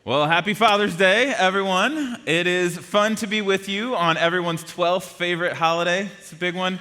Well, happy Father's Day, everyone. It is fun to be with you on everyone's 12th favorite holiday. It's a big one.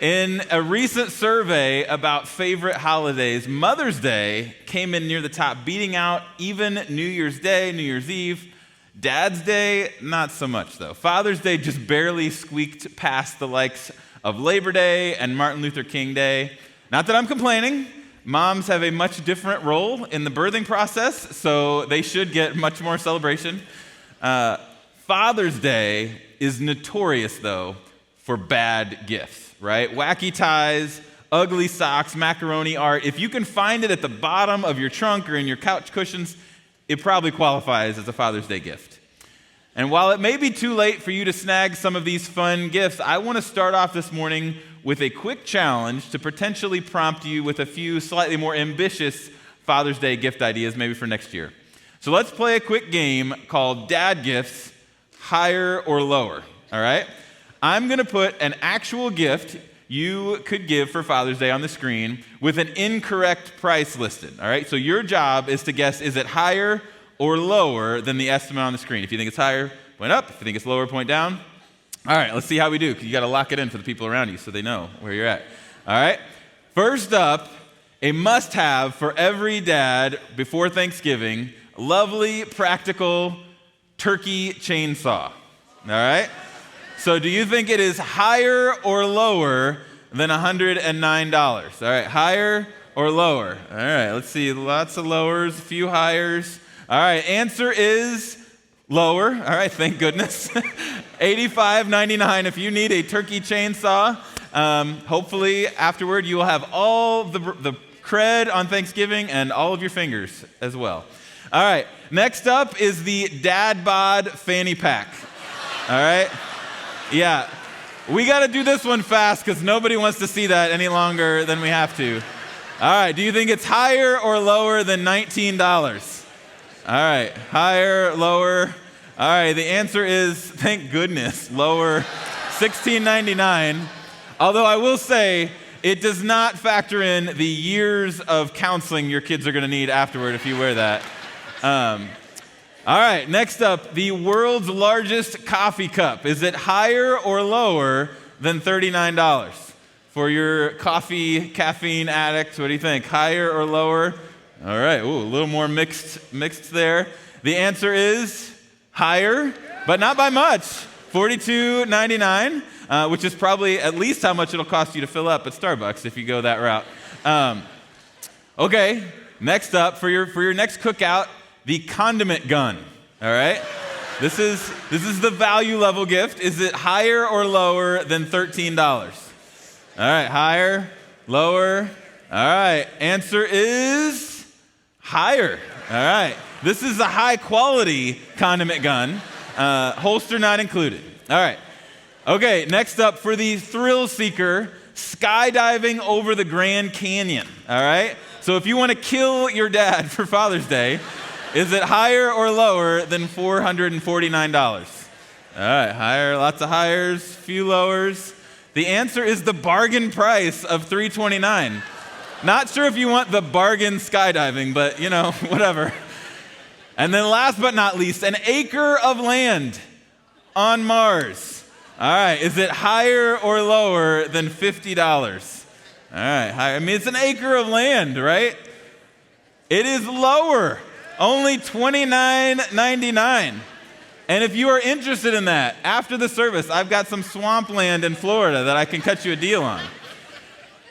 In a recent survey about favorite holidays, Mother's Day came in near the top, beating out even New Year's Day, New Year's Eve. Dad's Day, not so much, though. Father's Day just barely squeaked past the likes of Labor Day and Martin Luther King Day. Not that I'm complaining. Moms have a much different role in the birthing process, so they should get much more celebration. Father's Day is notorious, though, for bad gifts, right? Wacky ties, ugly socks, macaroni art. If you can find it at the bottom of your trunk or in your couch cushions, it probably qualifies as a Father's Day gift. And while it may be too late for you to snag some of these fun gifts, I want to start off this morning with a quick challenge to potentially prompt you with a few slightly more ambitious Father's Day gift ideas maybe for next year. So let's play a quick game called Dad Gifts, Higher or Lower, all right? I'm going to put an actual gift you could give for Father's Day on the screen with an incorrect price listed, all right? So your job is to guess, is it higher or lower than the estimate on the screen? If you think it's higher, point up. If you think it's lower, point down. All right, let's see how we do, because you got to lock it in for the people around you so they know where you're at. All right? First up, a must-have for every dad before Thanksgiving, lovely, practical turkey chainsaw. All right? So do you think it is higher or lower than $109? All right, higher or lower? All right, let's see. Lots of lowers, a few highers. All right, answer is lower. All right, thank goodness. $85.99 if you need a turkey chainsaw. Hopefully, afterward, you will have all the cred on Thanksgiving and all of your fingers as well. All right, next up is the Dad Bod Fanny Pack. All right? Yeah, we got to do this one fast because nobody wants to see that any longer than we have to. All right, do you think it's higher or lower than $19? All right, higher, lower. All right, the answer is, thank goodness, lower, $16.99. Although I will say, it does not factor in the years of counseling your kids are going to need afterward if you wear that. All right, next up, the world's largest coffee cup. Is it higher or lower than $39? For your coffee caffeine addicts, what do you think? Higher or lower? All right, ooh, a little more mixed there. The answer is higher, but not by much. $42.99, which is probably at least how much it'll cost you to fill up at Starbucks if you go that route. Okay, next up, for your next cookout, the condiment gun. All right? This is the value level gift. Is it higher or lower than $13? All right, higher, lower. All right, answer is higher. All right. This is a high-quality condiment gun, holster not included. All right. Okay, next up for the thrill seeker, skydiving over the Grand Canyon. All right? So if you want to kill your dad for Father's Day, is it higher or lower than $449? All right, higher, lots of highers, few lowers. The answer is the bargain price of $329. Not sure if you want the bargain skydiving, but, whatever. And then last but not least, an acre of land on Mars. All right, is it higher or lower than $50? All right, higher. I mean, it's an acre of land, right? It is lower, only $29.99. And if you are interested in that, after the service, I've got some swampland in Florida that I can cut you a deal on.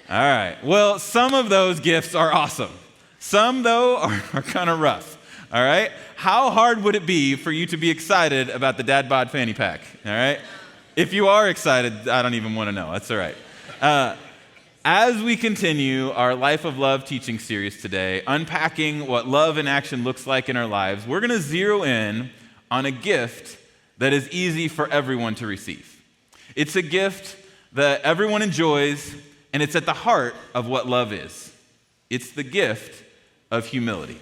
All right, well, some of those gifts are awesome. Some, though, are kind of rough. All right? How hard would it be for you to be excited about the Dad Bod Fanny Pack? All right? If you are excited, I don't even want to know. That's all right. As we continue our Life of Love teaching series today, unpacking what love in action looks like in our lives, we're going to zero in on a gift that is easy for everyone to receive. It's a gift that everyone enjoys, and it's at the heart of what love is. It's the gift of humility.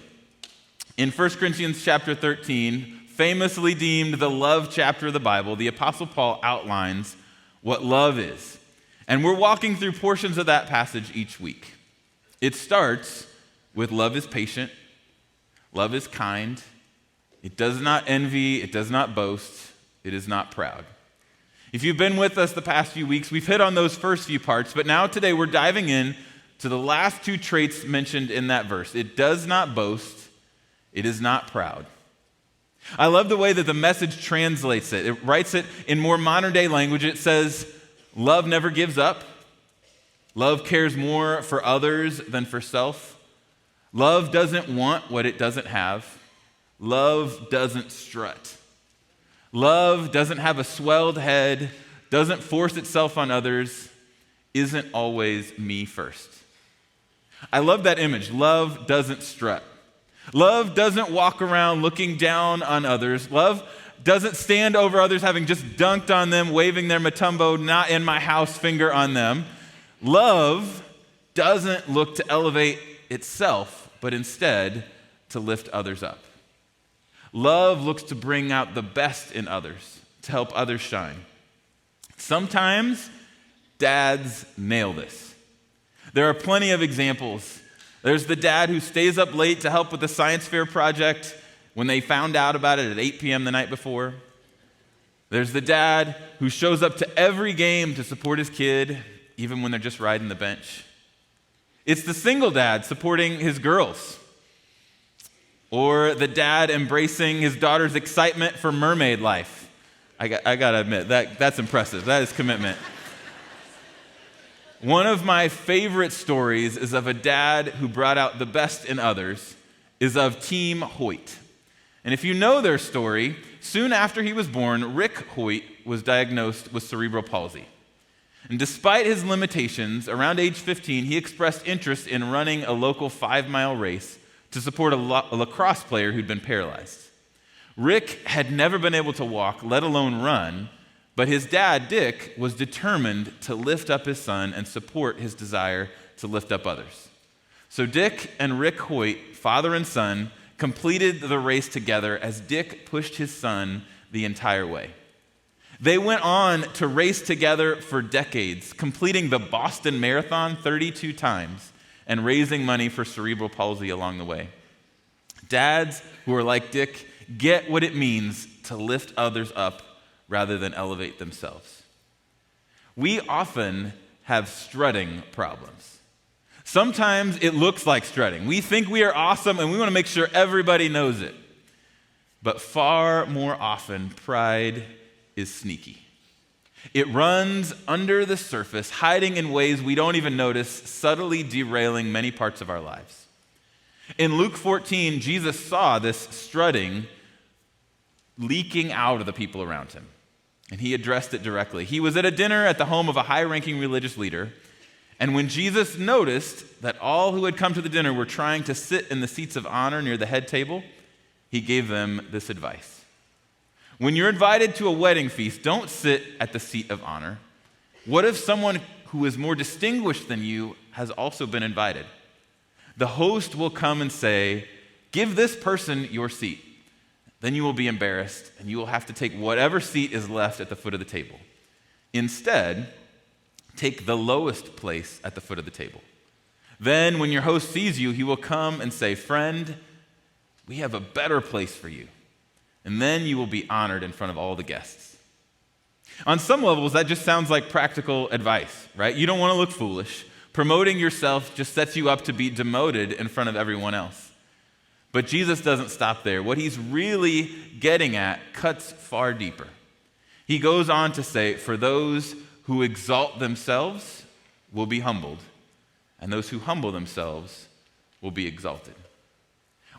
In 1 Corinthians chapter 13, famously deemed the love chapter of the Bible, the Apostle Paul outlines what love is. And we're walking through portions of that passage each week. It starts with love is patient, Love is kind. It does not envy. It does not boast. It is not proud. If you've been with us the past few weeks, we've hit on those first few parts, but now today we're diving in to the last two traits mentioned in that verse. It does not boast. It is not proud. I love the way that the Message translates it. It writes it in more modern day language. It says, love never gives up. Love cares more for others than for self. Love doesn't want what it doesn't have. Love doesn't strut. Love doesn't have a swelled head, doesn't force itself on others, isn't always me first. I love that image. Love doesn't strut. Love doesn't walk around looking down on others. Love doesn't stand over others having just dunked on them, waving their Matumbo, not in my house finger on them. Love doesn't look to elevate itself, but instead to lift others up. Love looks to bring out the best in others, to help others shine. Sometimes dads nail this. There are plenty of examples. There's the dad who stays up late to help with the science fair project when they found out about it at 8 p.m. the night before. There's the dad who shows up to every game to support his kid, even when they're just riding the bench. It's the single dad supporting his girls. Or the dad embracing his daughter's excitement for mermaid life. I gotta admit, that's impressive. That is commitment. One of my favorite stories is of a dad who brought out the best in others, is of Team Hoyt. And if you know their story, soon after he was born, Rick Hoyt was diagnosed with cerebral palsy. And despite his limitations, around age 15, he expressed interest in running a local 5-mile race to support a lacrosse player who'd been paralyzed. Rick had never been able to walk, let alone run, but his dad, Dick, was determined to lift up his son and support his desire to lift up others. So Dick and Rick Hoyt, father and son, completed the race together as Dick pushed his son the entire way. They went on to race together for decades, completing the Boston Marathon 32 times and raising money for cerebral palsy along the way. Dads who are like Dick get what it means to lift others up rather than elevate themselves. We often have strutting problems. Sometimes it looks like strutting. We think we are awesome and we want to make sure everybody knows it. But far more often, pride is sneaky. It runs under the surface, hiding in ways we don't even notice, subtly derailing many parts of our lives. In Luke 14, Jesus saw this strutting leaking out of the people around him, and he addressed it directly. He was at a dinner at the home of a high-ranking religious leader, and when Jesus noticed that all who had come to the dinner were trying to sit in the seats of honor near the head table, he gave them this advice. When you're invited to a wedding feast, don't sit at the seat of honor. What if someone who is more distinguished than you has also been invited? The host will come and say, "Give this person your seat." Then you will be embarrassed, and you will have to take whatever seat is left at the foot of the table. Instead, take the lowest place at the foot of the table. Then, when your host sees you, he will come and say, "Friend, we have a better place for you." And then you will be honored in front of all the guests. On some levels, that just sounds like practical advice, right? You don't want to look foolish. Promoting yourself just sets you up to be demoted in front of everyone else. But Jesus doesn't stop there. What he's really getting at cuts far deeper. He goes on to say, for those who exalt themselves will be humbled, and those who humble themselves will be exalted.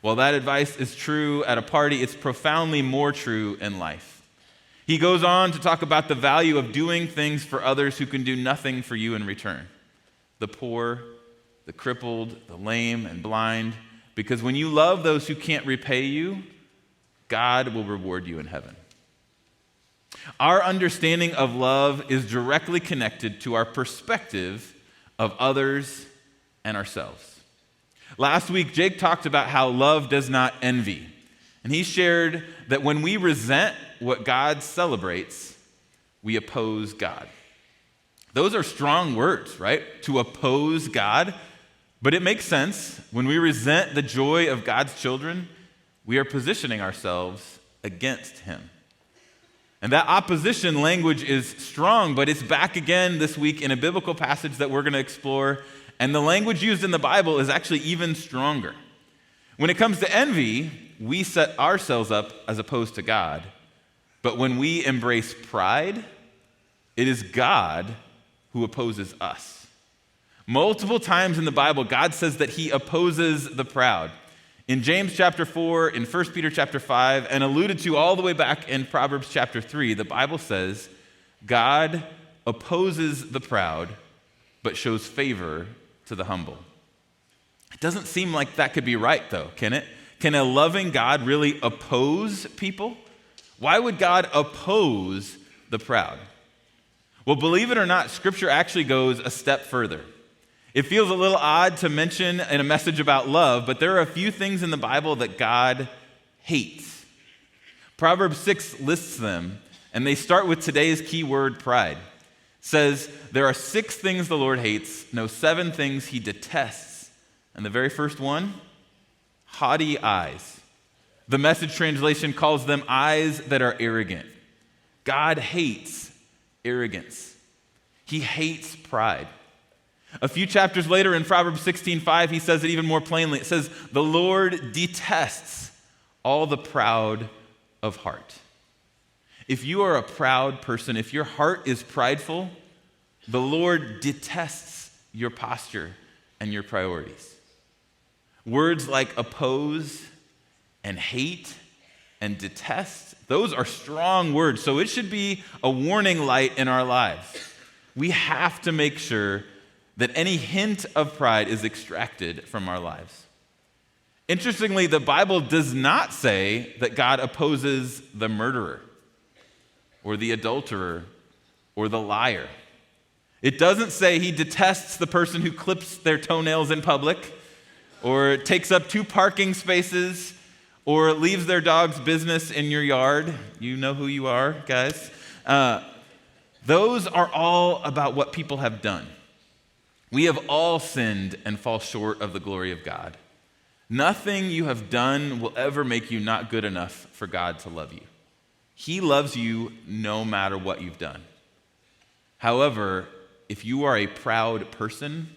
While that advice is true at a party, it's profoundly more true in life. He goes on to talk about the value of doing things for others who can do nothing for you in return. The poor, the crippled, the lame, and blind. Because when you love those who can't repay you, God will reward you in heaven. Our understanding of love is directly connected to our perspective of others and ourselves. Last week, Jake talked about how love does not envy. And he shared that when we resent what God celebrates, we oppose God. Those are strong words, right? To oppose God. But it makes sense. When we resent the joy of God's children, we are positioning ourselves against him. And that opposition language is strong, but it's back again this week in a biblical passage that we're going to explore. And the language used in the Bible is actually even stronger. When it comes to envy, we set ourselves up as opposed to God. But when we embrace pride, it is God who opposes us. Multiple times in the Bible, God says that he opposes the proud. In James chapter 4, in 1 Peter chapter 5, and alluded to all the way back in Proverbs chapter 3, the Bible says, God opposes the proud, but shows favor to the humble. It doesn't seem like that could be right, though, can it? Can a loving God really oppose people? Why would God oppose the proud? Well, believe it or not, Scripture actually goes a step further. It feels a little odd to mention in a message about love, but there are a few things in the Bible that God hates. Proverbs 6 lists them, and they start with today's key word, pride. It says, there are 6 things the Lord hates, no 7 things he detests. And the very first one, haughty eyes. The Message translation calls them eyes that are arrogant. God hates arrogance. He hates pride. A few chapters later in Proverbs 16:5, he says it even more plainly. It says, the Lord detests all the proud of heart. If you are a proud person, if your heart is prideful, the Lord detests your posture and your priorities. Words like oppose and hate and detest, those are strong words. So it should be a warning light in our lives. We have to make sure that any hint of pride is extracted from our lives. Interestingly, the Bible does not say that God opposes the murderer or the adulterer or the liar. It doesn't say he detests the person who clips their toenails in public or takes up 2 parking spaces or leaves their dog's business in your yard. You know who you are, guys. Those are all about what people have done. We have all sinned and fall short of the glory of God. Nothing you have done will ever make you not good enough for God to love you. He loves you no matter what you've done. However, if you are a proud person,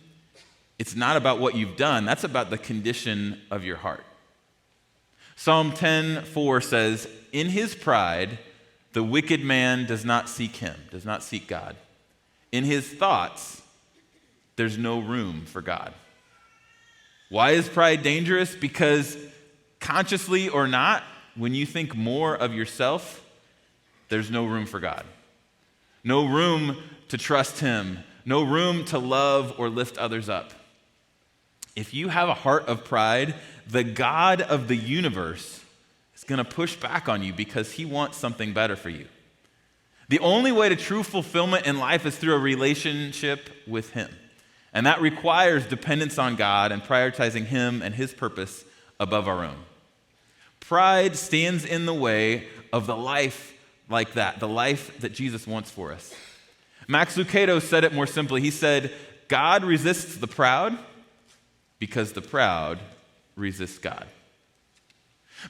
it's not about what you've done. That's about the condition of your heart. Psalm 10:4 says, in his pride, the wicked man does not seek him, does not seek God. In his thoughts, there's no room for God. Why is pride dangerous? Because consciously or not, when you think more of yourself, there's no room for God. No room to trust him. No room to love or lift others up. If you have a heart of pride, the God of the universe is going to push back on you because he wants something better for you. The only way to true fulfillment in life is through a relationship with him. And that requires dependence on God and prioritizing him and his purpose above our own. Pride stands in the way of the life like that, the life that Jesus wants for us. Max Lucado said it more simply. He said, God resists the proud because the proud resist God.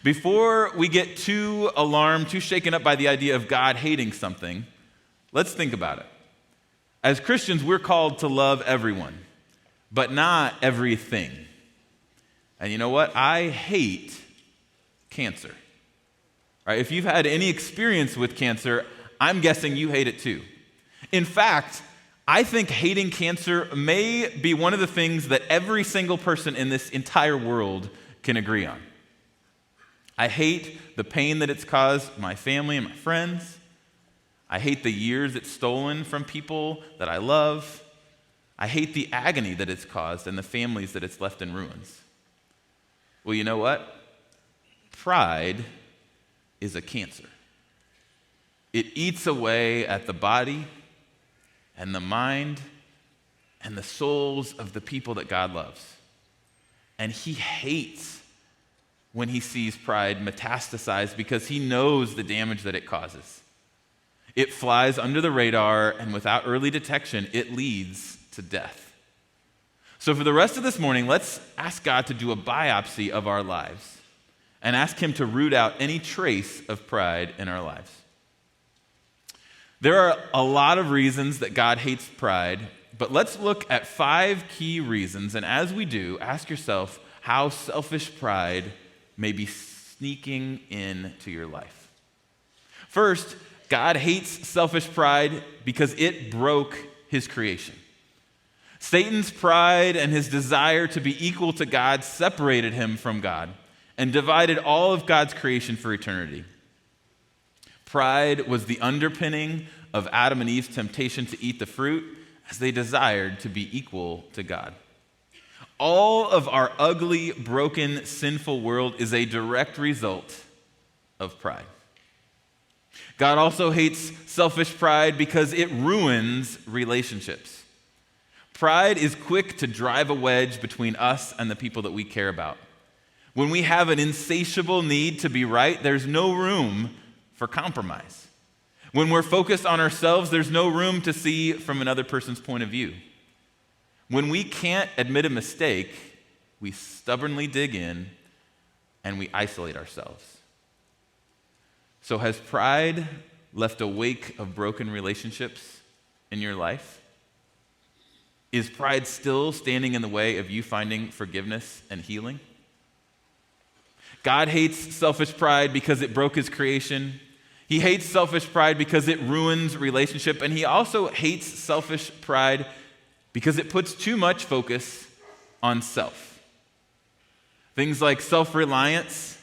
Before we get too alarmed, too shaken up by the idea of God hating something, let's think about it. As Christians, we're called to love everyone, but not everything. And you know what? I hate cancer. Right? If you've had any experience with cancer, I'm guessing you hate it too. In fact, I think hating cancer may be one of the things that every single person in this entire world can agree on. I hate the pain that it's caused my family and my friends. I hate the years it's stolen from people that I love. I hate the agony that it's caused and the families that it's left in ruins. Well, you know what? Pride is a cancer. It eats away at the body and the mind and the souls of the people that God loves. And he hates when he sees pride metastasize because he knows the damage that it causes. It flies under the radar, and without early detection, it leads to death. So for the rest of this morning, let's ask God to do a biopsy of our lives and ask Him to root out any trace of pride in our lives. There are a lot of reasons that God hates pride, but let's look at 5 key reasons, and as we do, ask yourself how selfish pride may be sneaking into your life. First, God hates selfish pride because it broke His creation. Satan's pride and his desire to be equal to God separated him from God and divided all of God's creation for eternity. Pride was the underpinning of Adam and Eve's temptation to eat the fruit as they desired to be equal to God. All of our ugly, broken, sinful world is a direct result of pride. God also hates selfish pride because it ruins relationships. Pride is quick to drive a wedge between us and the people that we care about. When we have an insatiable need to be right, there's no room for compromise. When we're focused on ourselves, there's no room to see from another person's point of view. When we can't admit a mistake, we stubbornly dig in and we isolate ourselves. So has pride left a wake of broken relationships in your life? Is pride still standing in the way of you finding forgiveness and healing? God hates selfish pride because it broke His creation. He hates selfish pride because it ruins relationship. And He also hates selfish pride because it puts too much focus on self. Things like self-reliance,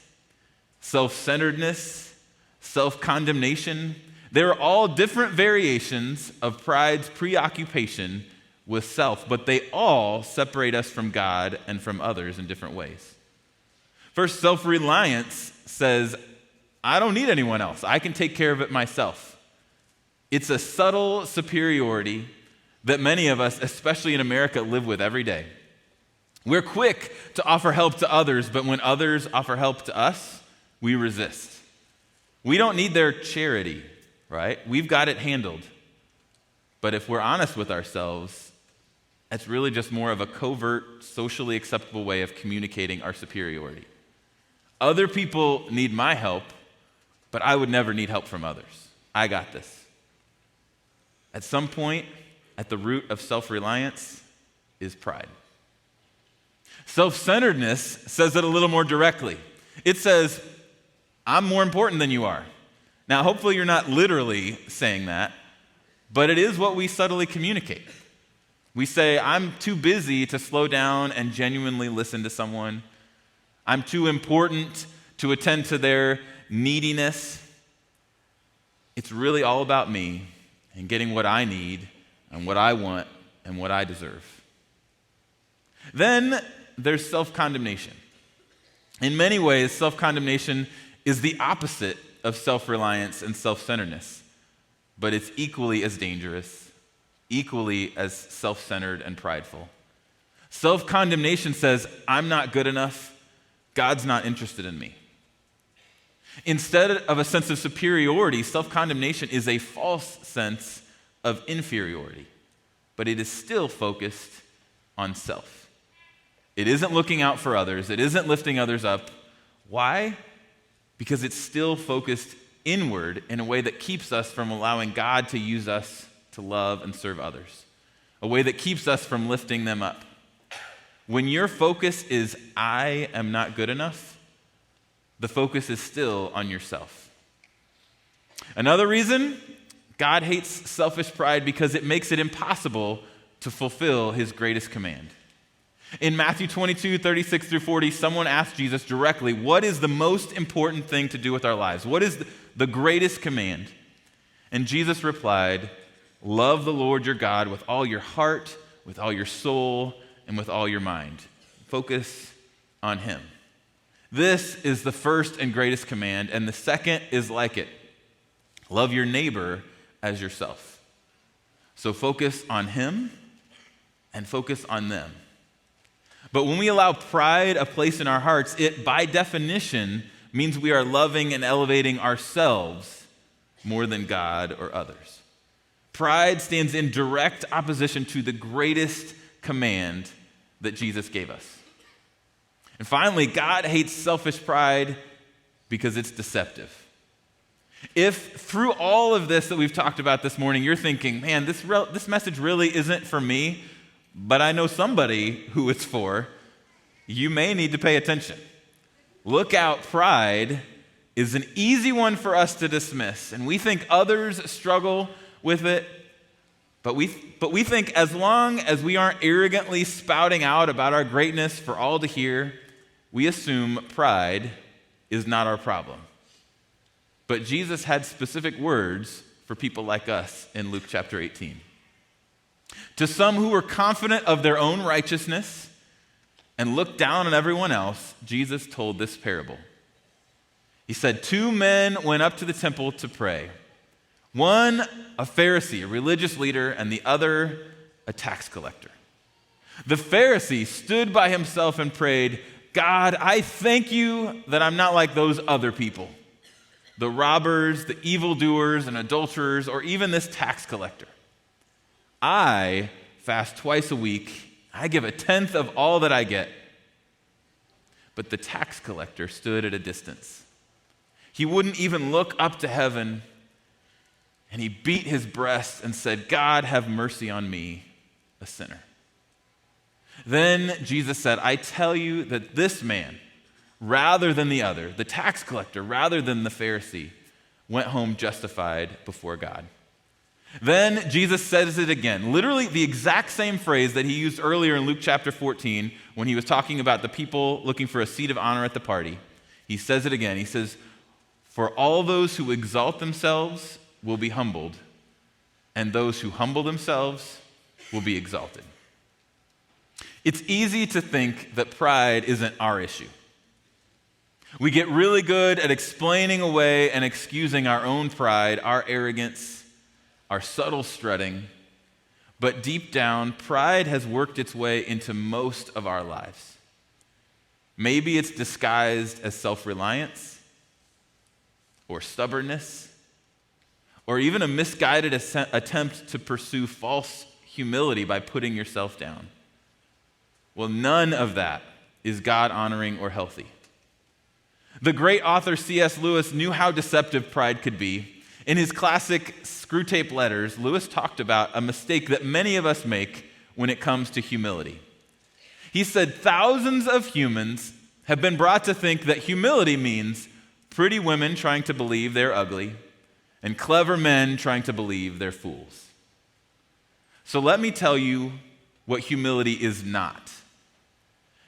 self-centeredness, self-condemnation, they're all different variations of pride's preoccupation with self, but they all separate us from God and from others in different ways. First, self-reliance says, I don't need anyone else. I can take care of it myself. It's a subtle superiority that many of us, especially in America, live with every day. We're quick to offer help to others, but when others offer help to us, we resist. We don't need their charity, right? We've got it handled. But if we're honest with ourselves, it's really just more of a covert, socially acceptable way of communicating our superiority. Other people need my help, but I would never need help from others. I got this. At some point, at the root of self-reliance is pride. Self-centeredness says it a little more directly. It says, I'm more important than you are. Now, hopefully you're not literally saying that, but it is what we subtly communicate. We say, I'm too busy to slow down and genuinely listen to someone. I'm too important to attend to their neediness. It's really all about me and getting what I need and what I want and what I deserve. Then there's self-condemnation. In many ways, self-condemnation is the opposite of self-reliance and self-centeredness, but it's equally as dangerous, equally as self-centered and prideful. Self-condemnation says, I'm not good enough, God's not interested in me. Instead of a sense of superiority, self-condemnation is a false sense of inferiority, but it is still focused on self. It isn't looking out for others. It isn't lifting others up. Why? Because it's still focused inward in a way that keeps us from allowing God to use us to love and serve others, a way that keeps us from lifting them up. When your focus is, I am not good enough, the focus is still on yourself. Another reason, God hates selfish pride because it makes it impossible to fulfill His greatest command. In Matthew 22, 36 through 40, someone asked Jesus directly, what is the most important thing to do with our lives? What is the greatest command? And Jesus replied, love the Lord your God with all your heart, with all your soul, and with all your mind. Focus on Him. This is the first and greatest command, and the second is like it. Love your neighbor as yourself. So focus on Him and focus on them. But when we allow pride a place in our hearts, it by definition means we are loving and elevating ourselves more than God or others. Pride stands in direct opposition to the greatest command that Jesus gave us. And finally, God hates selfish pride because it's deceptive. If through all of this that we've talked about this morning, you're thinking, man, this message really isn't for me, but I know somebody who it's for, you may need to pay attention. Look out, pride is an easy one for us to dismiss, and we think others struggle with it, but we think as long as we aren't arrogantly spouting out about our greatness for all to hear, we assume pride is not our problem. But Jesus had specific words for people like us in Luke chapter 18. To some who were confident of their own righteousness and looked down on everyone else, Jesus told this parable. He said, 2 men went up to the temple to pray. One, a Pharisee, a religious leader, and the other, a tax collector. The Pharisee stood by himself and prayed, God, I thank you that I'm not like those other people, the robbers, the evildoers, and adulterers, or even this tax collector. I fast twice a week. I give 1/10 of all that I get. But the tax collector stood at a distance. He wouldn't even look up to heaven, and he beat his breast and said, God, have mercy on me, a sinner. Then Jesus said, I tell you that this man, rather than the other, the tax collector, rather than the Pharisee, went home justified before God. Then Jesus says it again, literally the exact same phrase that he used earlier in Luke chapter 14 when he was talking about the people looking for a seat of honor at the party. He says it again. He says, for all those who exalt themselves will be humbled, and those who humble themselves will be exalted. It's easy to think that pride isn't our issue. We get really good at explaining away and excusing our own pride, our arrogance, our subtle strutting, but deep down, pride has worked its way into most of our lives. Maybe it's disguised as self-reliance or stubbornness, or even a misguided attempt to pursue false humility by putting yourself down. Well, none of that is God-honoring or healthy. The great author C.S. Lewis knew how deceptive pride could be. In his classic Screwtape Letters, Lewis talked about a mistake that many of us make when it comes to humility. He said, thousands of humans have been brought to think that humility means pretty women trying to believe they're ugly and clever men trying to believe they're fools. So let me tell you what humility is not.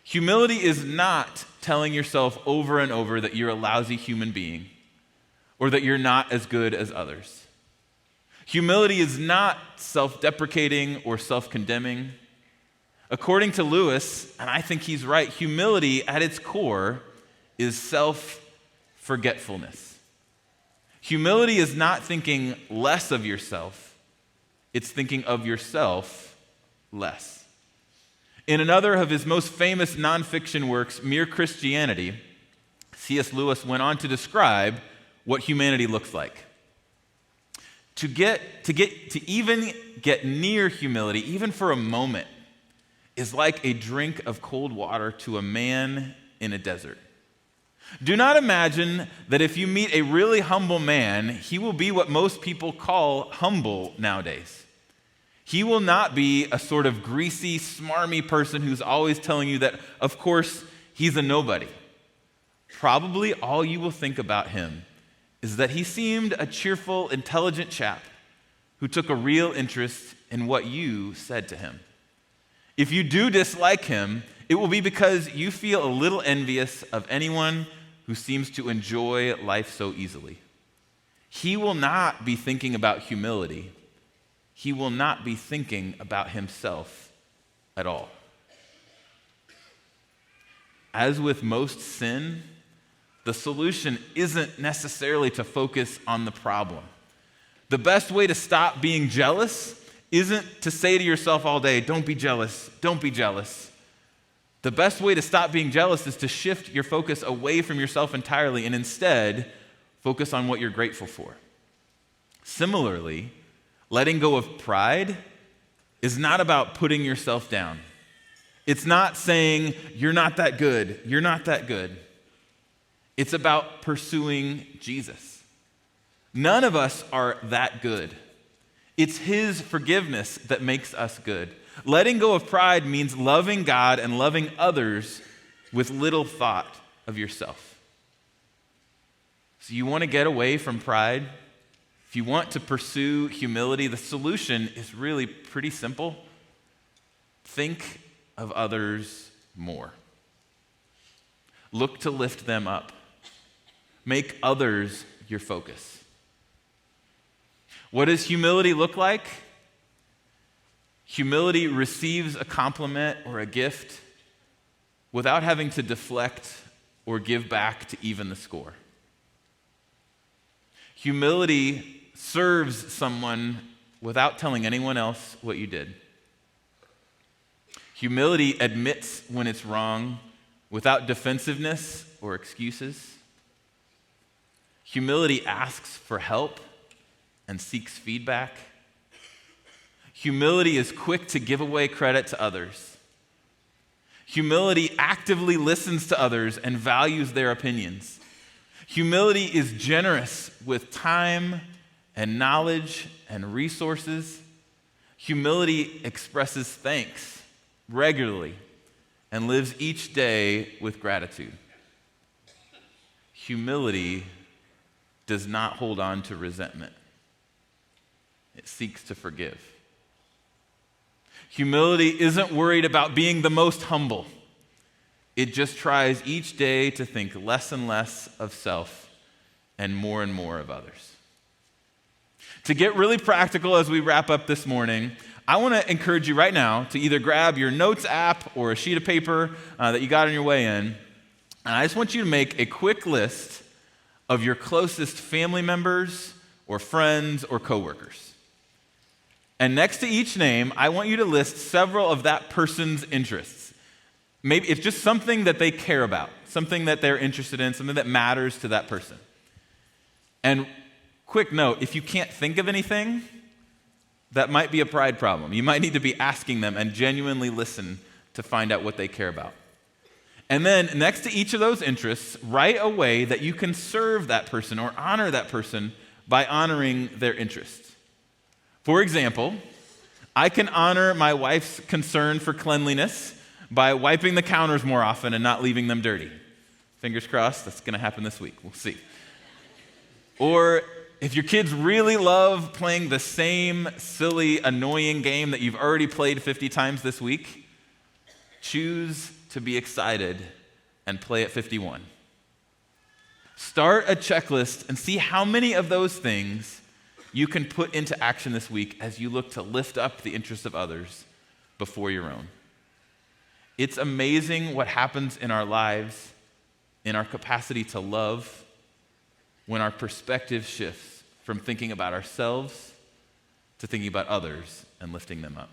Humility is not telling yourself over and over that you're a lousy human being or that you're not as good as others. Humility is not self-deprecating or self-condemning. According to Lewis, and I think he's right, humility at its core is self-forgetfulness. Humility is not thinking less of yourself, it's thinking of yourself less. In another of his most famous nonfiction works, Mere Christianity, C.S. Lewis went on to describe what humanity looks like. To even get near humility, even for a moment, is like a drink of cold water to a man in a desert. Do not imagine that if you meet a really humble man, he will be what most people call humble nowadays. He will not be a sort of greasy, smarmy person who's always telling you that, of course, he's a nobody. Probably all you will think about him is that he seemed a cheerful, intelligent chap who took a real interest in what you said to him. If you do dislike him, it will be because you feel a little envious of anyone who seems to enjoy life so easily. He will not be thinking about humility. He will not be thinking about himself at all. As with most sin, the solution isn't necessarily to focus on the problem. The best way to stop being jealous isn't to say to yourself all day, don't be jealous, don't be jealous. The best way to stop being jealous is to shift your focus away from yourself entirely and instead focus on what you're grateful for. Similarly, letting go of pride is not about putting yourself down. It's not saying, you're not that good, you're not that good. It's about pursuing Jesus. None of us are that good. It's his forgiveness that makes us good. Letting go of pride means loving God and loving others with little thought of yourself. So you want to get away from pride? If you want to pursue humility, the solution is really pretty simple. Think of others more. Look to lift them up. Make others your focus. What does humility look like? Humility receives a compliment or a gift without having to deflect or give back to even the score. Humility serves someone without telling anyone else what you did. Humility admits when it's wrong without defensiveness or excuses. Humility asks for help and seeks feedback. Humility is quick to give away credit to others. Humility actively listens to others and values their opinions. Humility is generous with time and knowledge and resources. Humility expresses thanks regularly and lives each day with gratitude. Humility does not hold on to resentment. It seeks to forgive. Humility isn't worried about being the most humble. It just tries each day to think less and less of self and more of others. To get really practical as we wrap up this morning, I want to encourage you right now to either grab your notes app or a sheet of paper that you got on your way in, and I just want you to make a quick list of your closest family members or friends or coworkers. And next to each name, I want you to list several of that person's interests. Maybe it's just something that they care about, something that they're interested in, something that matters to that person. And quick note, if you can't think of anything, that might be a pride problem. You might need to be asking them and genuinely listen to find out what they care about. And then next to each of those interests, write a way that you can serve that person or honor that person by honoring their interests. For example, I can honor my wife's concern for cleanliness by wiping the counters more often and not leaving them dirty. Fingers crossed, that's going to happen this week. We'll see. Or if your kids really love playing the same silly, annoying game that you've already played 50 times this week, choose to be excited and play at 51. Start a checklist and see how many of those things you can put into action this week as you look to lift up the interests of others before your own. It's amazing what happens in our lives, in our capacity to love, when our perspective shifts from thinking about ourselves to thinking about others and lifting them up.